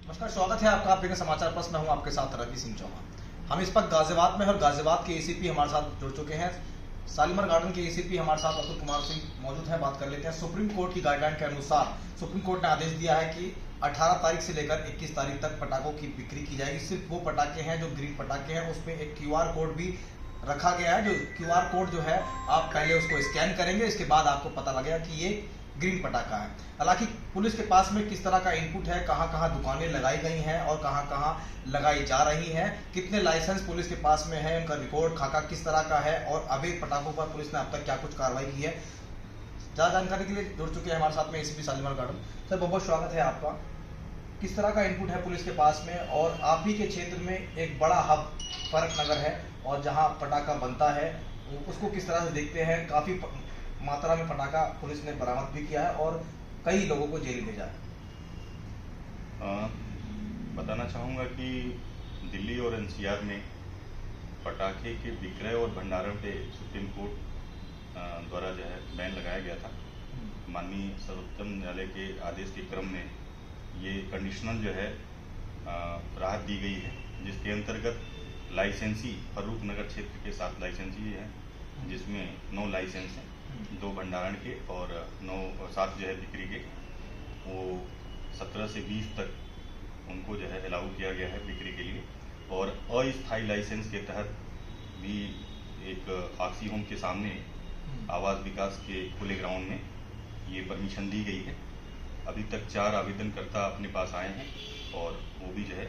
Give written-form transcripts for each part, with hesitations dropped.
नमस्कार, स्वागत है आपका आपके समाचार प्लस। मैं हूं आपके साथ रवि सिंह चौहान। हम इस वक्त गाजियाबाद में और गाजियाबाद के एसीपी हमारे साथ जुड़ चुके हैं। शालीमार गार्डन के एसीपी हमारे साथ अतुल कुमार सिंह मौजूद हैं। बात कर लेते हैं। सुप्रीम कोर्ट की गाइडलाइन के अनुसार सुप्रीम कोर्ट ने आदेश दिया है कि 18 तारीख से लेकर 21 तारीख तक पटाखों की बिक्री की जाएगी। सिर्फ वो पटाखे हैं जो ग्रीन पटाखे हैं, उसमें एक क्यूआर कोड भी रखा गया है। जो क्यूआर कोड जो है, आप पहले उसको स्कैन करेंगे, इसके बाद आपको पता लगेगा कि ये ग्रीन पटाखा है। हालांकि पुलिस के पास में किस तरह का इनपुट है, कहां कहां दुकानें लगाई गई हैं और कहां कहां लगाई जा रही हैं, कितने लाइसेंस पुलिस के पास में है, उनका रिकॉर्ड खाका किस तरह का है और अवैध पटाखों पर पुलिस ने अब तक क्या कुछ कार्रवाई की है, ज्यादा जानकारी के लिए जुड़ चुके हैं हमारे साथ में एसीपी शालीमार गार्डन। सर, बहुत बहुत स्वागत है आपका। किस तरह का इनपुट है पुलिस के पास में, और आप ही के क्षेत्र में एक बड़ा हब फर्क नगर है और जहां पटाखा बनता है, उसको किस तरह से देखते हैं? काफी मात्रा में पटाखा पुलिस ने बरामद भी किया है और कई लोगों को जेल भेजा है। बताना चाहूँगा कि दिल्ली और एनसीआर में पटाखे के विक्रय और भंडारण पे सुप्रीम कोर्ट द्वारा जो है बैन लगाया गया था। माननीय सर्वोच्च न्यायालय के आदेश के क्रम में ये कंडीशनल जो है राहत दी गई है, जिसके अंतर्गत लाइसेंसी फर्रुख नगर क्षेत्र के 7 लाइसेंसी है, जिसमें 9 लाइसेंस हैं, 2 भंडारण के और 7 जो है बिक्री के। वो 17 से 20 तक उनको जो है अलाउ किया गया है बिक्री के लिए। और अस्थायी लाइसेंस के तहत भी एक आक्सी होम के सामने आवास विकास के खुले ग्राउंड में ये परमिशन दी गई है। अभी तक 4 आवेदनकर्ता अपने पास आए हैं और वो भी जो है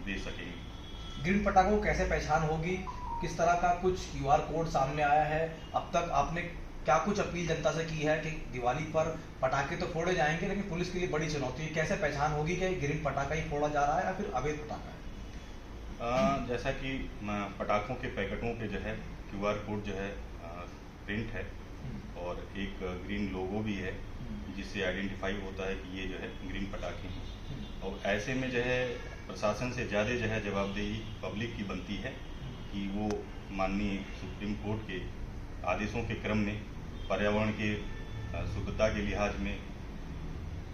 दे सकेंगे। ग्रीन पटाखों को कैसे पहचान होगी? किस तरह का कुछ क्यूआर कोड सामने आया है? अब तक आपने क्या कुछ अपील जनता से की है कि दिवाली पर पटाखे तो फोड़े जाएंगे, लेकिन पुलिस के लिए बड़ी चुनौती है, कैसे पहचान होगी कि ग्रीन पटाखा ही फोड़ा जा रहा है या फिर अवैध पटाखा है? जैसा कि पटाखों के पैकेटों पे जो है क्यूआर कोड जो है प्रिंट है और एक ग्रीन लोगो भी है, जिससे आइडेंटिफाई होता है कि ये जो है ग्रीन पटाखे हैं। और ऐसे में जो है प्रशासन से ज़्यादा जो है जवाबदेही पब्लिक की बनती है कि वो माननीय सुप्रीम कोर्ट के आदेशों के क्रम में पर्यावरण के शुद्धता के लिहाज में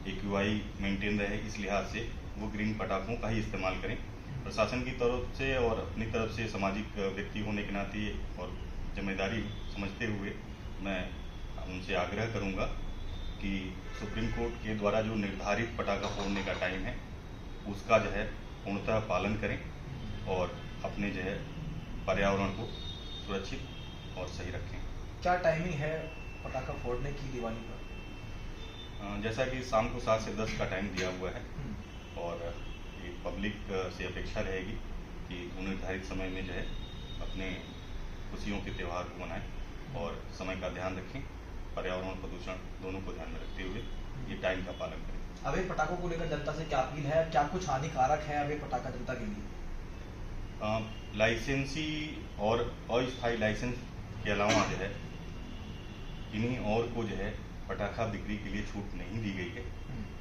एक्यूआई मेंटेन रहे, इस लिहाज से वो ग्रीन पटाखों का ही इस्तेमाल करें। प्रशासन की तरफ से और अपनी तरफ से सामाजिक व्यक्ति होने के नाते और जिम्मेदारी समझते हुए मैं उनसे आग्रह करूंगा कि सुप्रीम कोर्ट के द्वारा जो निर्धारित पटाखा फोड़ने का टाइम है, उसका जो है पूर्णतः पालन करें और अपने जो है पर्यावरण को सुरक्षित और सही रखें। क्या टाइमिंग है पटाखा फोड़ने की दिवाली पर? जैसा कि शाम को 7 से 10 का टाइम दिया हुआ है और ये पब्लिक से अपेक्षा रहेगी कि निर्धारित समय में जो है अपने खुशियों के त्यौहार को मनाएं और समय का ध्यान रखें, पर्यावरण प्रदूषण दोनों को ध्यान में रखते हुए ये टाइम का पालन करें। अवैध पटाखों को लेकर जनता से क्या अपील है? क्या कुछ हानिकारक है अवैध पटाखा जनता के लिए? लाइसेंसी और अस्थायी लाइसेंस के अलावा जो है इन्हीं और को जो है पटाखा बिक्री के लिए छूट नहीं दी गई है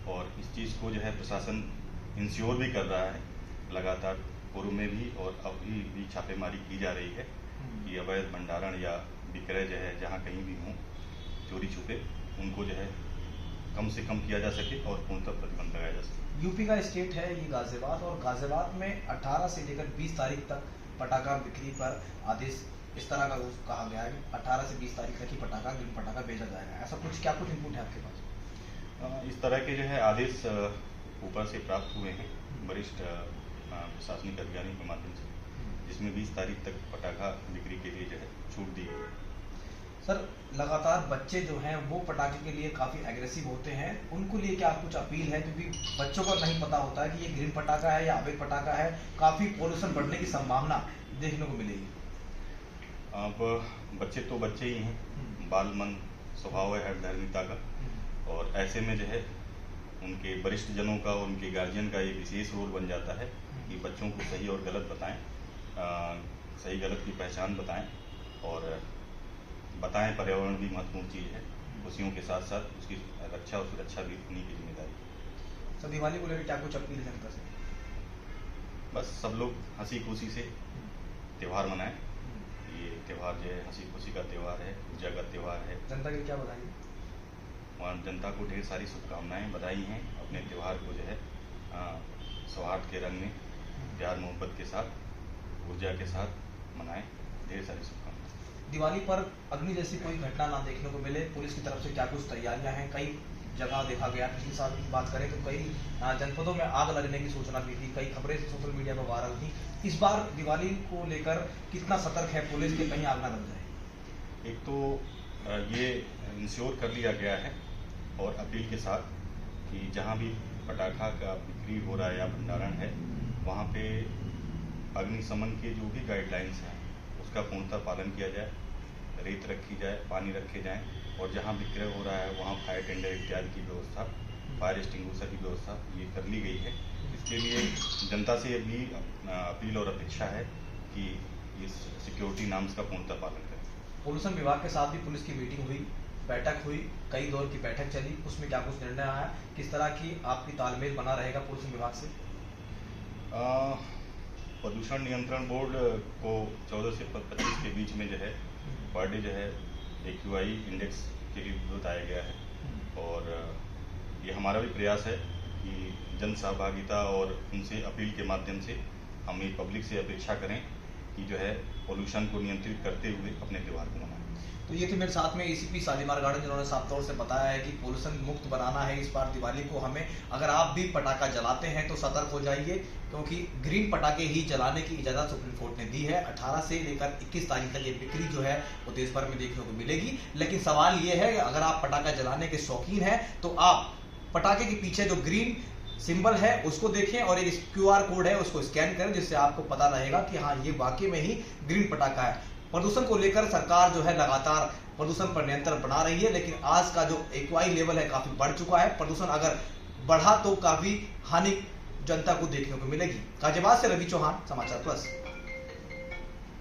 और इस चीज़ को जो है प्रशासन इंश्योर भी कर रहा है। लगातार पूर्व में भी और अभी भी छापेमारी की जा रही है कि अवैध भंडारण या विक्रय जो है जहाँ कहीं भी हों चोरी छुपे, उनको जो है कम से कम किया जा सके और पूर्णतः प्रतिबंध लगाया जा सके। यूपी का स्टेट है ये गाजियाबाद, और गाजियाबाद में 18 से लेकर 20 तारीख तक पटाखा बिक्री पर आदेश इस तरह का कहा गया है कि 18 से 20 तारीख तक ही पटाखा ग्रीन पटाखा बेचा जाएगा। ऐसा कुछ क्या कुछ इनपुट है आपके पास? इस तरह के जो है आदेश ऊपर से प्राप्त हुए हैं वरिष्ठ प्रशासनिक अधिकारियों के माध्यम से, जिसमें 20 तारीख तक पटाखा बिक्री के लिए जो है छूट दी गई। सर, लगातार बच्चे जो हैं वो पटाखे के लिए काफ़ी एग्रेसिव होते हैं, उनको लिए क्या कुछ अपील है? क्योंकि बच्चों को नहीं पता होता है कि ये ग्रीन पटाखा है या अवैध पटाखा है, काफ़ी पोल्यूशन बढ़ने की संभावना देखने को मिलेगी। अब बच्चे तो बच्चे ही हैं, बाल मन स्वभाव है हर धर्मिता का, और ऐसे में जो है उनके वरिष्ठ जनों का और उनके गार्जियन का एक विशेष रोल बन जाता है कि बच्चों को सही और गलत बताएं, सही गलत की पहचान बताएं और बताएं पर्यावरण भी महत्वपूर्ण चीज़ है, खुशियों के साथ साथ उसकी रक्षा और सुरक्षा भी उन्हीं की जिम्मेदारी है। सर, दिवाली को लेकर क्या कुछ अपील जनता से? बस सब लोग हंसी खुशी से त्यौहार मनाएं। ये त्यौहार जो है हंसी खुशी का त्यौहार है, ऊर्जा का त्यौहार है। जनता के क्या बताइए? और जनता को ढेर सारी शुभकामनाएं, बधाई हैं अपने त्यौहार को जो है सौहार्द के रंग में प्यार मोहब्बत के साथ ऊर्जा के साथ मनाएं। ढेर सारी शुभकामनाएं। दिवाली पर अग्नि जैसी कोई घटना ना देखने को मिले, पुलिस की तरफ से क्या कुछ तैयारियां हैं? कई जगह देखा गया, पिछले साल की बात करें तो कई जनपदों में आग लगने की सूचना भी थी, कई खबरें सोशल मीडिया पर वायरल थी। इस बार दिवाली को लेकर कितना सतर्क है पुलिस कि कहीं आग ना लग जाए? एक तो ये इंश्योर कर लिया गया है और अपील के साथ कि जहाँ भी पटाखा का बिक्री हो रहा है या भंडारण है, वहाँ पे अग्निशमन के जो भी गाइडलाइंस हैं उसका पूर्णतः पालन किया जाए, रेत रखी जाए, पानी रखे जाएं, और जहाँ विक्रय हो रहा है वहाँ फायर टेंडर इत्यादि की व्यवस्था, फायर एक्सटिंग्विशर की व्यवस्था ये कर ली गई है। इसके लिए जनता से भी अपील और अपेक्षा है कि इस सिक्योरिटी नॉर्म्स का पूर्णतः पालन करें। पोल्यूशन विभाग के साथ भी पुलिस की मीटिंग हुई, बैठक हुई, कई दौर की बैठक चली, उसमें क्या कुछ निर्णय आया? किस तरह की आपकी तालमेल बना रहेगा पोल्यूशन विभाग से? प्रदूषण नियंत्रण बोर्ड को 14 से 25 के बीच में जो है पर डे जो है AQI इंडेक्स के लिए बताया गया है, और ये हमारा भी प्रयास है कि जन सहभागिता और उनसे अपील के माध्यम से हम ये पब्लिक से अपेक्षा करें कि जो है पोल्यूशन को नियंत्रित करते हुए अपने त्यौहार को मनाएं। तो ये थे मेरे साथ में ACP शालीमार गार्डन, जिन्होंने साफ तौर से बताया है कि पोल्यूशन मुक्त बनाना है इस बार दिवाली को हमें। अगर आप भी पटाखा जलाते हैं तो सतर्क हो जाइए, क्योंकि ग्रीन पटाखे ही जलाने की इजाज़त सुप्रीम कोर्ट ने दी है। 18 से लेकर 21 तारीख तक ये बिक्री जो है वो देश भर में देखने को मिलेगी। लेकिन सवाल ये है कि अगर आप पटाखा जलाने के शौकीन हैं तो आप पटाखे के पीछे जो ग्रीन सिंबल है उसको देखें और एक QR कोड है उसको स्कैन करें, जिससे आपको पता रहेगा कि हाँ ये वाकई में ही ग्रीन पटाखा है। प्रदूषण को लेकर सरकार जो है लगातार प्रदूषण पर नियंत्रण बना रही है, लेकिन आज का जो AQI लेवल है काफी बढ़ चुका है। प्रदूषण अगर बढ़ा तो काफी हानि जनता को देखने को मिलेगी। गाजियाबाद से रवि चौहान, समाचार प्लस।